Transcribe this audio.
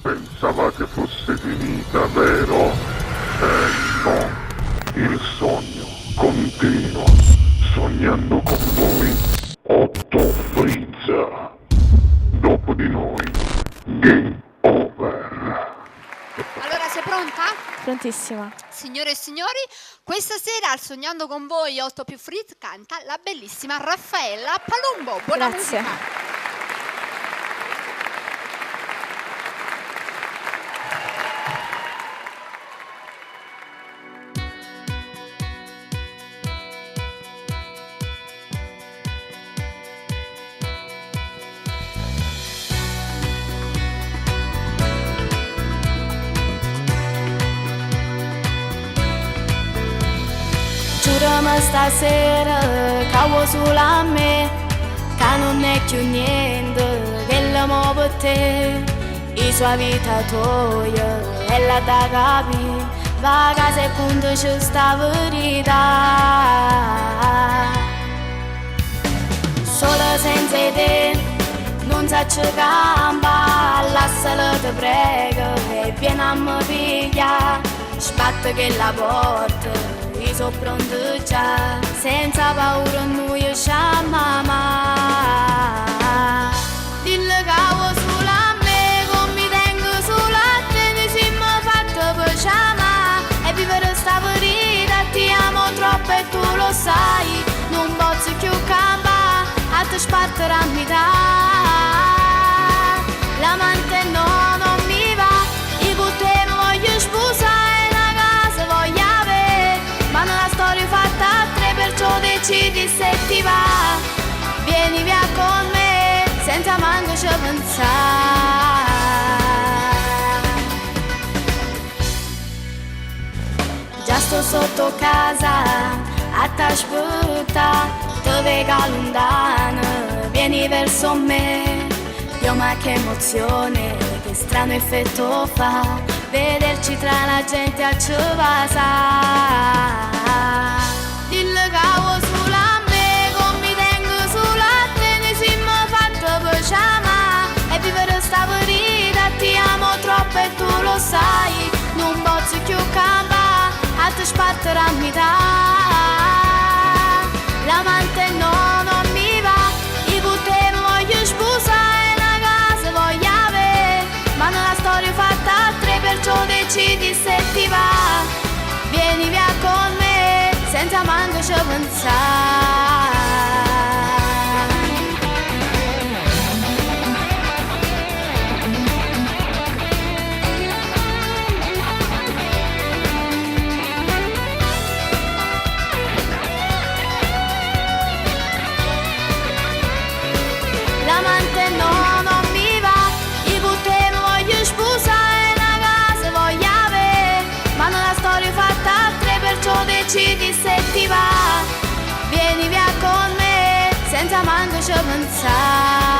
Pensavate fosse finita, vero? No, il sogno continua, sognando con voi, Otto Frizza. Dopo di noi, game over. Allora, sei pronta? Prontissima. Signore e signori, questa sera al Sognando con voi 8 più Frizz canta la bellissima Raffaella Palumbo. Buona Grazie. musica. Giurami stasera che vuoi solo a me, che non è più niente che l'amo per te. I sua vita tua è la da capi, va a casa e punto c'è sta verità. Solo senza te non saccio campa, lasciala te prego e vieni a me piglia. Sbatte che la porta, io sono pronto già, senza paura noi usciamo mai. Dille che vuoi solo a me, come mi tengo solo a te, ne siamo fatti per chiamare e vivere sta verità. Ti amo troppo e tu lo sai, non posso più cambiare, a te spartere a metà. L'amante no, non mi va, io con te mi voglio sposare, una casa voglio avere, ma nella storia fatta a tre, perciò decidi se ti va. Vieni via con me, senza manco ci pensare. Già sto sotto casa, a t'aspetta, te vega lontana, vieni verso me. Dio ma che emozione, che strano effetto fa, vederci tra la gente a Cevasa. Dille che vuoi solo a me, come mi tengo solo a te, ne siamo fatti per chiamare e vivere sta verità. Ti amo troppo e tu lo sai, non posso più cambiare, a te spartere a metà. L'amante no, non mi va, io con te mi voglio sposare, una casa voglio avere, ma nella storia fatta a tre, perciò decidi se ti va. Vieni via con me, senza manco ci pensare. L'amante no, non mi va, io con te mi voglio sposare, una casa voglio avere, ma nella storia fatta a tre, perciò decidi se ti va. Vieni via con me, senza manco ci pensare.